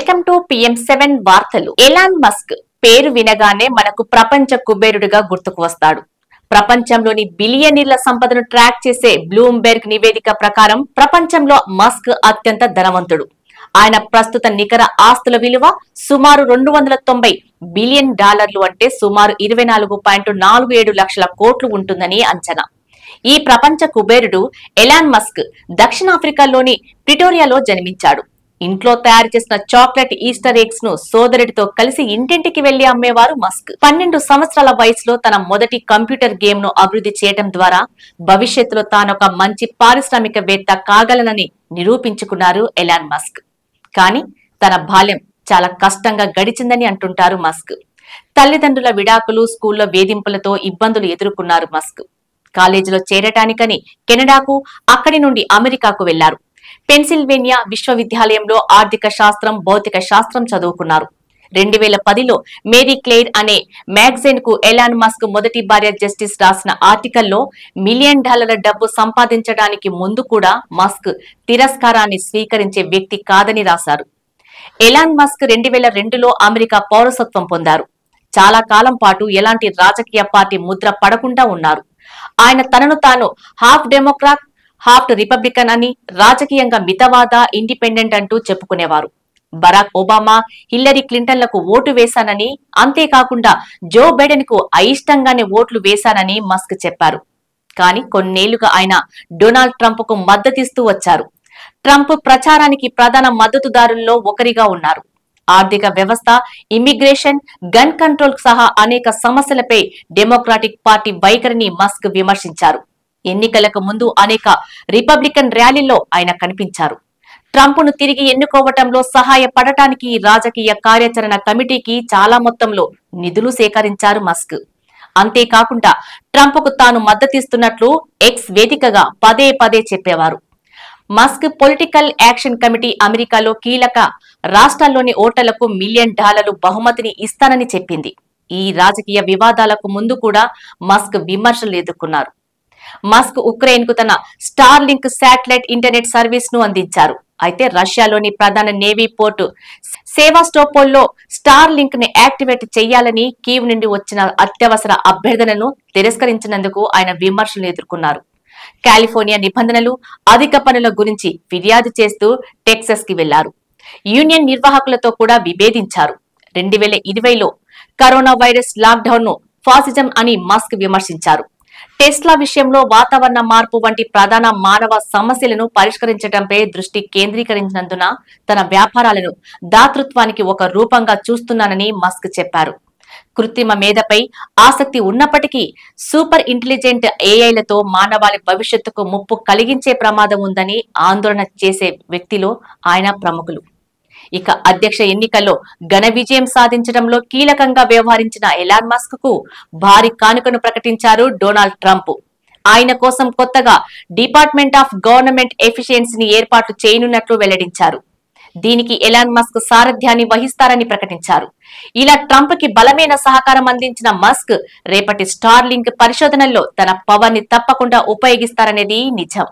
Welcome to PM7 వార్తలు. Elon Musk పేరు వినగానే మనకు ప్రపంచ కుబేరుడిగా గుర్తుకు వస్తాడు. ప్రపంచంలోని బిలియనీర్ల సంపదను ట్రాక్ చేసే బ్లూంబెర్గ్ నివేదిక ప్రకారం ప్రపంచంలో మస్క్ అత్యంత ధనవంతుడు. ఆయన ప్రస్తుత నికర ఆస్తుల విలువ సుమారు $290 బిలియన్ అంటే సుమారు 24.47 లక్షల కోట్లు ఉంటుందని అంచనా. ఈ ప్రపంచ కుబేరుడు ఎలాన్ మస్క్ దక్షిణాఫ్రికాలోని ప్రిటోరియాలో జన్మించాడు. ఇంట్లో తయారు చేసిన చాక్లెట్ ఈస్టర్ ఎగ్స్ ను సోదరుడితో కలిసి ఇంటింటికి వెళ్లి అమ్మేవారు మస్క్. 12 సంవత్సరాల వయసులో తన మొదటి కంప్యూటర్ గేమ్ ను అభివృద్ధి చేయడం ద్వారా భవిష్యత్తులో తానొక మంచి పారిశ్రామికవేత్త కాగలనని నిరూపించుకున్నారు ఎలాన్ మస్క్. కానీ తన బాల్యం చాలా కష్టంగా గడిచిందని అంటుంటారు మస్క్. తల్లిదండ్రుల విడాకులు, స్కూల్లో వేధింపులతో ఇబ్బందులు ఎదుర్కొన్నారు మస్క్. కాలేజీలో చేరటానికని కెనడాకు, అక్కడి నుండి అమెరికాకు వెళ్లారు. పెన్సిల్వేనియా విశ్వవిద్యాలయంలో ఆర్థిక శాస్త్రం, భౌతిక శాస్త్రం చదువుకున్నారు. 2010లో మేరీ క్లెయిర్ అనే మ్యాగజైన్ కు ఎలాన్ మస్క్ మొదటి భార్య జస్టిస్ రాసిన ఆర్టికల్లో $1 మిలియన్ డబ్బు సంపాదించడానికి ముందు కూడా మస్క్ తిరస్కారాన్ని స్వీకరించే వ్యక్తి కాదని రాశారు. ఎలాన్ మస్క్ 2002లో అమెరికా పౌరసత్వం పొందారు. చాలా కాలం పాటు ఎలాంటి రాజకీయ పార్టీ ముద్ర పడకుండా ఉన్నారు. ఆయన తనను తాను హాఫ్ డెమోక్రాట్, హాఫ్ రిపబ్లికన్ అని, రాజకీయంగా మితవాద, ఇండిపెండెంట్ అంటూ చెప్పుకునేవారు. బరాక్ ఒబామా, హిల్లరీ క్లింటన్లకు ఓటు వేశానని, అంతేకాకుండా జో బైడెన్ కు అయిష్టంగానే ఓట్లు వేశానని మస్క్ చెప్పారు. కానీ కొన్నేళ్లుగా ఆయన డొనాల్డ్ ట్రంప్ కు మద్దతిస్తూ వచ్చారు. ట్రంప్ ప్రచారానికి ప్రధాన మద్దతుదారుల్లో ఒకరిగా ఉన్నారు. ఆర్థిక వ్యవస్థ, ఇమ్మిగ్రేషన్, గన్ కంట్రోల్ సహా అనేక సమస్యలపై డెమోక్రాటిక్ పార్టీ వైఖరిని మస్క్ విమర్శించారు. ఎన్నికలకు ముందు అనేక రిపబ్లికన్ ర్యాలీల్లో ఆయన కనిపించారు. ట్రంప్ ను తిరిగి ఎన్నుకోవటంలో సహాయపడటానికి రాజకీయ కార్యాచరణ కమిటీకి చాలా మొత్తంలో నిధులు సేకరించారు మస్క్. అంతేకాకుండా ట్రంప్ కు తాను మద్దతిస్తున్నట్లు ఎక్స్ వేదికగా పదే పదే చెప్పేవారు. మస్క్ పొలిటికల్ యాక్షన్ కమిటీ అమెరికాలో కీలక రాష్ట్రాల్లోని ఓటర్లకు $1 మిలియన్ బహుమతిని ఇస్తానని చెప్పింది. ఈ రాజకీయ వివాదాలకు ముందు కూడా మస్క్ విమర్శలు ఎదుర్కొన్నారు. మస్క్ ఉక్రెయిన్ కు తన star link satellite internet service ను అందించారు. అయితే రష్యాలోని ప్రధాన నేవీ పోర్టు సేవాస్టోపోల్ లో స్టార్ లింక్ ని యాక్టివేట్ చేయాలని కీవ్ నుండి వచ్చిన అత్యవసర అభ్యర్థనను తిరస్కరించినందుకు ఆయన విమర్శలు ఎదుర్కొన్నారు. కాలిఫోర్నియా నిబంధనలు, అధిక పనుల గురించి ఫిర్యాదు చేస్తూ టెక్సస్ కి వెళ్లారు. యూనియన్ నిర్వాహకులతో కూడా విభేదించారు. 2020లో కరోనా వైరస్ లాక్డౌన్ ను ఫాసిజం అని మస్క్ విమర్శించారు. టెస్లా విషయంలో వాతావరణ మార్పు వంటి ప్రధాన మానవ సమస్యలను పరిష్కరించడంపై దృష్టి కేంద్రీకరించినందున తన వ్యాపారాలను దాతృత్వానికి ఒక రూపంగా చూస్తున్నానని మస్క్ చెప్పారు. కృత్రిమ మేధపై ఆసక్తి ఉన్నప్పటికీ సూపర్ ఇంటెలిజెంట్ ఏఐలతో మానవాళి భవిష్యత్తుకు ముప్పు కలిగించే ప్రమాదం ఉందని ఆందోళన చేసే వ్యక్తిలో ఆయన ప్రముఖులు. ఇక అధ్యక్ష ఎన్నికల్లో ఘన విజయం సాధించడంలో కీలకంగా వ్యవహరించిన ఎలాన్ మస్క్ కు భారీ కానుకను ప్రకటించారు డొనాల్డ్ ట్రంప్. ఆయన కోసం కొత్తగా డిపార్ట్మెంట్ ఆఫ్ గవర్నమెంట్ ఎఫిషియన్సీని ఏర్పాటు చేయనున్నట్లు వెల్లడించారు. దీనికి ఎలాన్ మస్క్ సారథ్యాన్ని వహిస్తారని ప్రకటించారు. ఇలా ట్రంప్ కి బలమైన సహకారం అందించిన మస్క్ రేపటి స్టార్ లింక్ పరిశోధనల్లో తన పవర్ ని తప్పకుండా ఉపయోగిస్తారనేది నిజం.